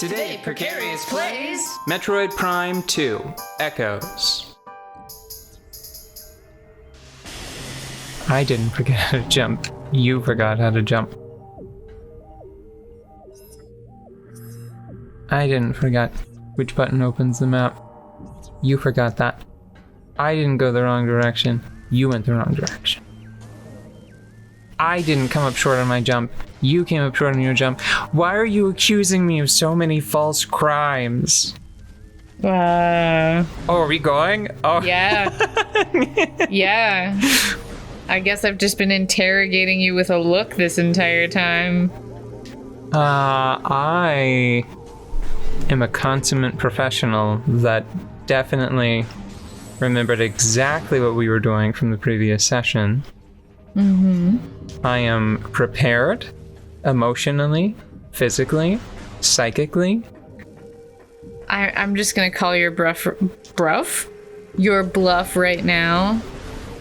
Today, Precarious plays Metroid Prime 2 Echoes. I didn't forget how to jump. You forgot how to jump. I didn't forget which button opens the map. You forgot that. I didn't go the wrong direction. You went the wrong direction. I didn't come up short on my jump. You came up short on your jump. Why are you accusing me of so many false crimes? Oh, are we going? Oh. Yeah. Yeah. I guess I've just been interrogating you with a look this entire time. I am a consummate professional that definitely remembered exactly what we were doing from the previous session. Mm-hmm. I am prepared emotionally, physically, psychically. I'm just gonna call your your bluff right now,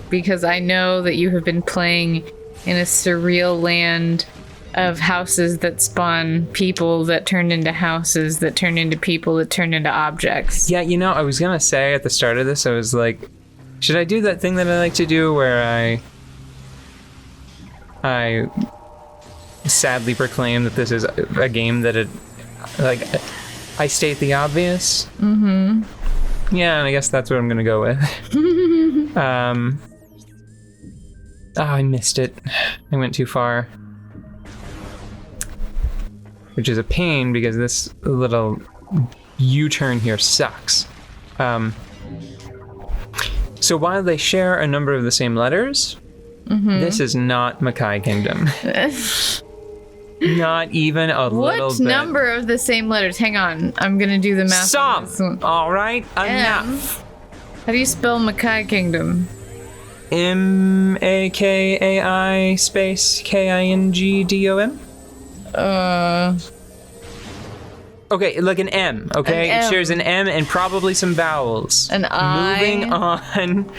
because I know that you have been playing in a surreal land of houses that spawn people that turn into houses that turn into people that turn into objects. Yeah, you know, I was gonna say at the start of this, I was like, should I do that thing that I like to do where I sadly proclaim that this is a game that I state the obvious? Mm-hmm. Yeah, and I guess that's what I'm gonna go with. I missed it. I went too far. Which is a pain because this little U-turn here sucks. So while they share a number of the same letters, this is not Mackay Kingdom. Not even a little bit. What number of the same letters? Hang on, I'm gonna do the math. Stop! All right, enough. How do you spell Mackay Kingdom? M-A-K-A-I space K-I-N-G-D-O-M? Okay, like an M, okay? It shares an M and probably some vowels. An I. Moving on.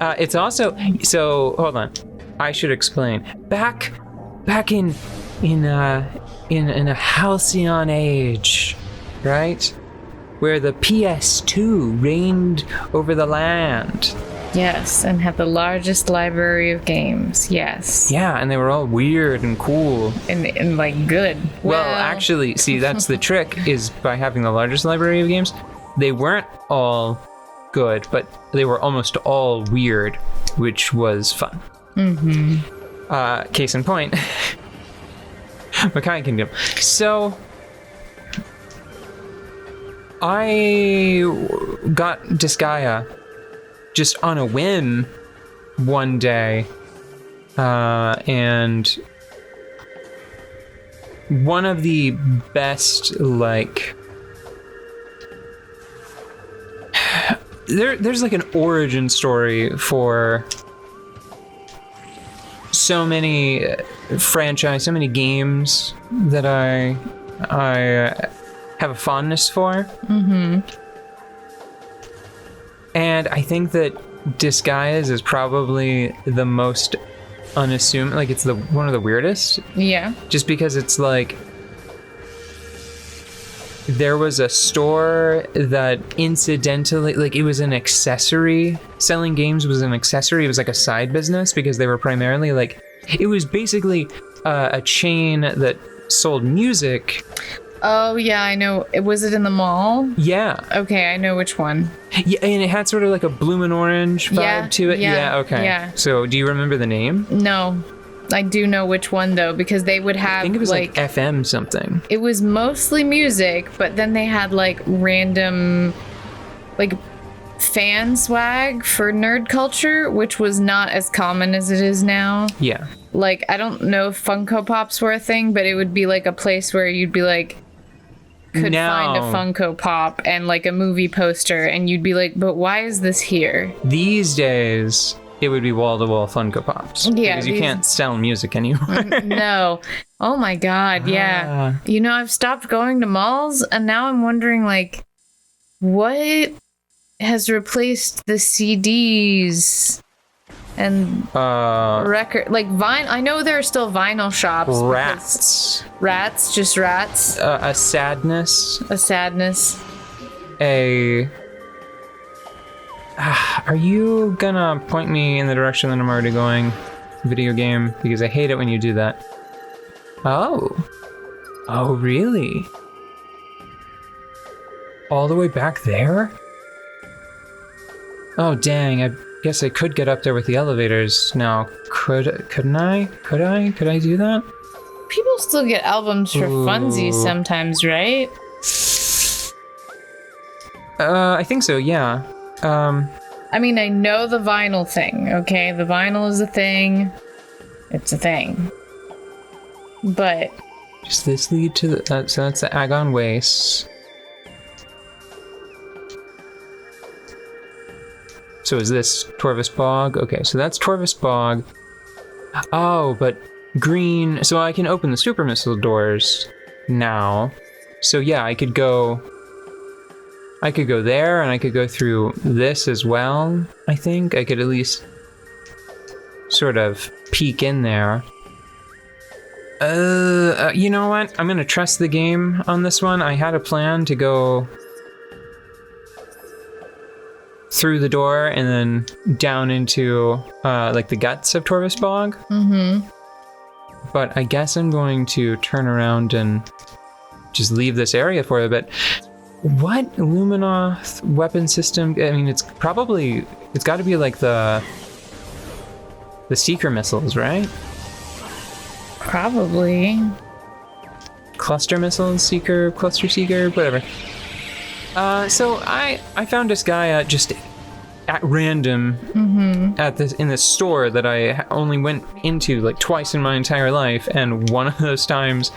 It's also, so hold on. I should explain. Back in a halcyon age, right? Where the PS2 reigned over the land. Yes, and had the largest library of games. Yes. Yeah, and they were all weird and cool. And like good. Well, actually, see, that's the trick, is by having the largest library of games, they weren't all good, but they were almost all weird, which was fun. Mm-hmm. Case in point, Mackay Kingdom. So, I got Disgaea just on a whim one day, and one of the best, like, there's like an origin story for so many so many games that I have a fondness for. Mm-hmm. And I think that Disgaea is probably the most unassuming, like it's one of the weirdest. Yeah. Just because it's like, there was a store that incidentally, like it was an accessory. Selling games was an accessory. It was like a side business because they were primarily like, it was basically a chain that sold music. Oh, yeah, I know. Was it in the mall? Yeah. Okay, I know which one. Yeah, and it had sort of like a bloomin' orange vibe to it. Yeah, okay. Yeah. So, do you remember the name? No. I do know which one, though, because they would have, I think it was like FM something. It was mostly music, but then they had, like, random, like, fan swag for nerd culture, which was not as common as it is now. Yeah. Like, I don't know if Funko Pops were a thing, but it would be, like, a place where you'd be, like, find a Funko Pop and, like, a movie poster, and you'd be like, but why is this here? These days, it would be wall-to-wall Funko Pops. Yeah. Because you can't sell music anymore. No. Oh, my God, yeah. You know, I've stopped going to malls, and now I'm wondering, like, what has replaced the CDs And record like vinyl. I know there are still vinyl shops. Rats. Just rats. A sadness. A sadness. Are you gonna point me in the direction that I'm already going? Video game, because I hate it when you do that. Oh, really? All the way back there? Oh dang! I guess I could get up there with the elevators now. Couldn't I? Could I do that? People still get albums for funsies sometimes, right? I think so, yeah. I mean, I know the vinyl thing, okay? The vinyl is a thing. It's a thing. But... Does this lead to the... so that's the Agon Waste. So is this Torvus Bog? Okay, so that's Torvus Bog. Oh, but green... So I can open the super missile doors now. So yeah, I could go there, and I could go through this as well, I think. I could at least sort of peek in there. You know what? I'm gonna trust the game on this one. I had a plan to go through the door and then down into, like, the guts of Torvus Bog. Mm-hmm. But I guess I'm going to turn around and just leave this area for a bit. What Luminoth weapon system? I mean, it's got to be like the Seeker missiles, right? Probably. Cluster missiles, cluster seeker, whatever. So I found this guy just at random in this store that I only went into like twice in my entire life, and one of those times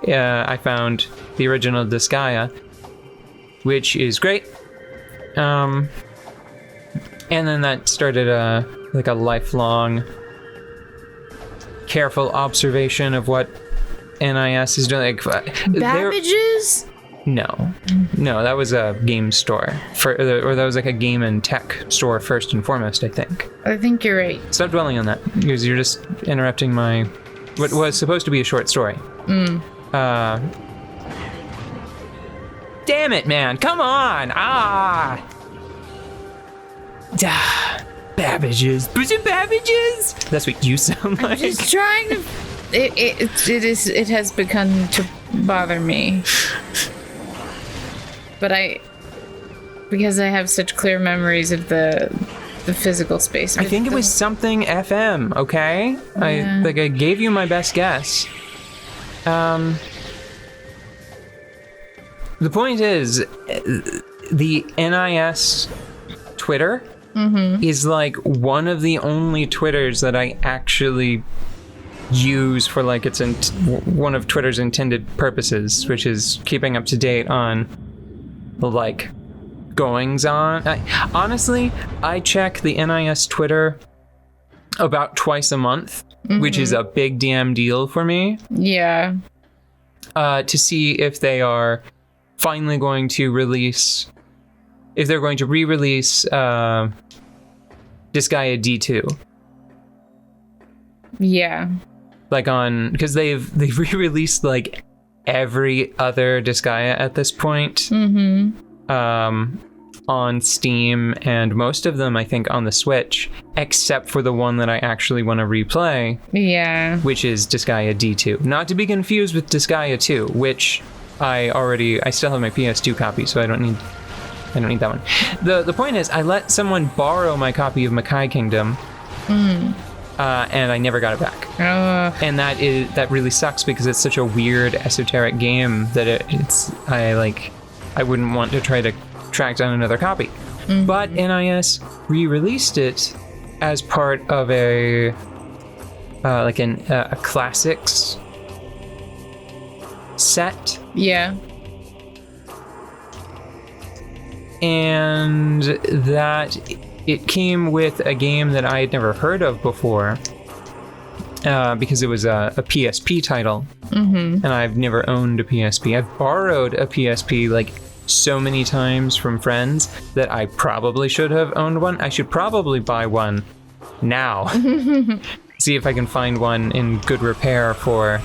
I found the original Disgaea, which is great. And then that started a lifelong careful observation of what NIS is doing. Like, Babbage's? No, that was a game store, or that was like a game and tech store first and foremost, I think. I think you're right. Stop dwelling on that, because you're just interrupting what was supposed to be a short story. Damn it, man! Come on! Babbage's. Was it Babbage's? That's what you sound like. I'm just trying to. It has begun to bother me. But because I have such clear memories of the physical space. I think it was something FM, okay? Yeah. I gave you my best guess. The point is, the NIS Twitter is like one of the only Twitters that I actually use for like one of Twitter's intended purposes, which is keeping up to date on like goings on. Honestly, I check the NIS Twitter about twice a month, which is a big damn deal for me. Yeah. To see if they are finally going to release, if they're going to re-release Disgaea D2. Yeah. Like because they've re-released like every other Disgaea at this point. On Steam, and most of them I think on the Switch, except for the one that I actually want to replay. Yeah. Which is Disgaea D2. Not to be confused with Disgaea 2, which I still have my PS2 copy, so I don't need that one. The point is, I let someone borrow my copy of Makai Kingdom, and I never got it back. And that really sucks, because it's such a weird esoteric game that I wouldn't want to try to track down another copy. But NIS re-released it as part of a classics set. Yeah. And that it came with a game that I had never heard of before, because it was a PSP title, and I've never owned a PSP. I've borrowed a PSP like so many times from friends that I probably should have owned one. I should probably buy one now. See if I can find one in good repair for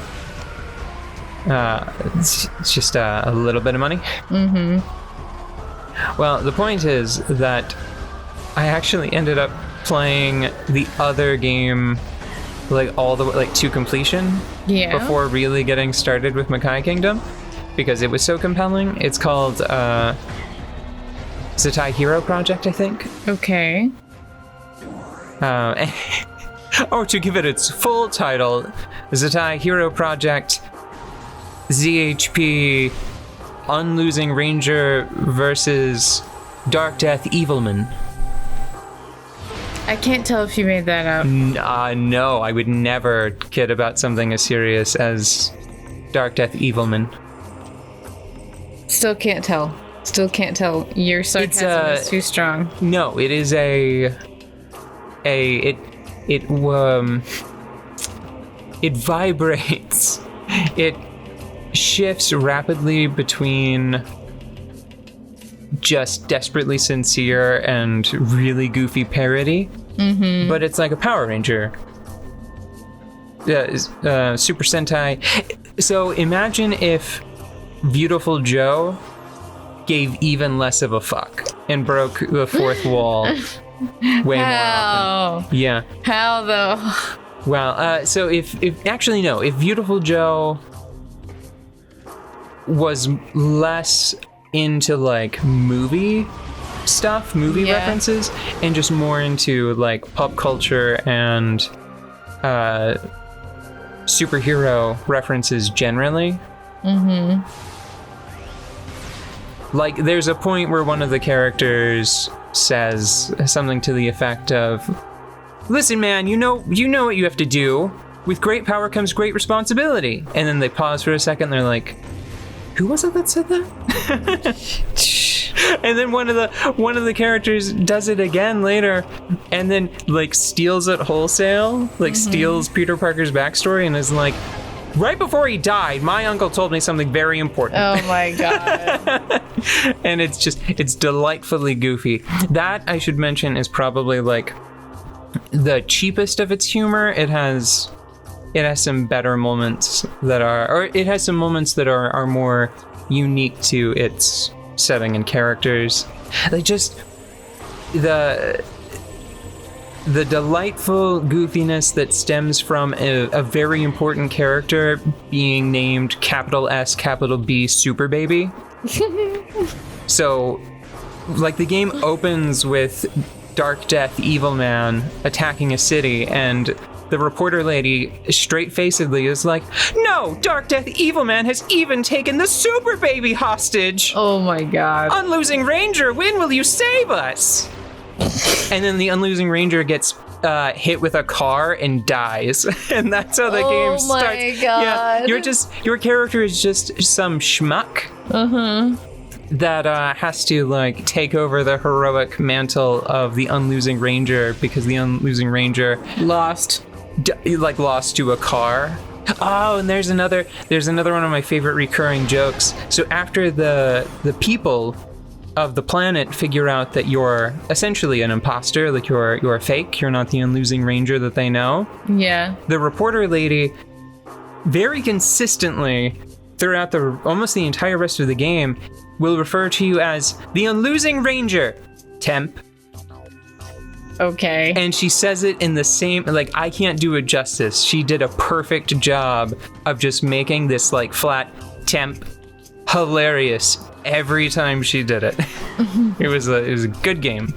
it's just a little bit of money. Well, the point is that I actually ended up playing the other game like all the way like to completion before really getting started with Makai Kingdom because it was so compelling. It's called Zatai Hero Project, I think. Okay. To give it its full title, Zatai Hero Project ZHP Unlosing Ranger versus Dark Death Evilman. I can't tell if you made that up. No, I would never kid about something as serious as Dark Death Evilman. Still can't tell. Your sarcasm is too strong. No, it is it vibrates. It shifts rapidly between just desperately sincere and really goofy parody, but it's like a Power Ranger, Super Sentai. So imagine if Beautiful Joe gave even less of a fuck and broke the fourth wall way more often. Yeah. How though? Well, so if Beautiful Joe was less into like movie stuff, references, and just more into like pop culture and superhero references generally. Like there's a point where one of the characters says something to the effect of, "Listen, man, you know what you have to do. With great power comes great responsibility." And then they pause for a second. And they're like, "Who was it that said that?" And then one of the characters does it again later, and then like steals it wholesale, like steals Peter Parker's backstory, and is like, "Right before he died, my uncle told me something very important." Oh my god. And it's delightfully goofy. That, I should mention, is probably like the cheapest of its humor. It has some better moments that are more unique to its setting and characters. Like just the delightful goofiness that stems from a very important character being named capital S, capital B, Super Baby. So, like, the game opens with Dark Death Evilman attacking a city, and the reporter lady straight-facedly is like, "No, Dark Death Evilman has even taken the Super Baby hostage! Oh my god. Unlosing Ranger, when will you save us?" And then the Unlosing Ranger gets hit with a car and dies. And that's how the game starts. Oh my god. Yeah, your character is just some schmuck. That has to like take over the heroic mantle of the Unlosing Ranger because the Unlosing Ranger Lost to a car. Oh, and there's another one of my favorite recurring jokes. So after the people of the planet figure out that you're essentially an imposter, like you're fake, you're not the Unlosing Ranger that they know. Yeah. The reporter lady very consistently throughout almost the entire rest of the game will refer to you as the Unlosing Ranger, temp. Okay. And she says it in the same, like, I can't do it justice. She did a perfect job of just making this like flat temp hilarious every time she did it. It was a good game.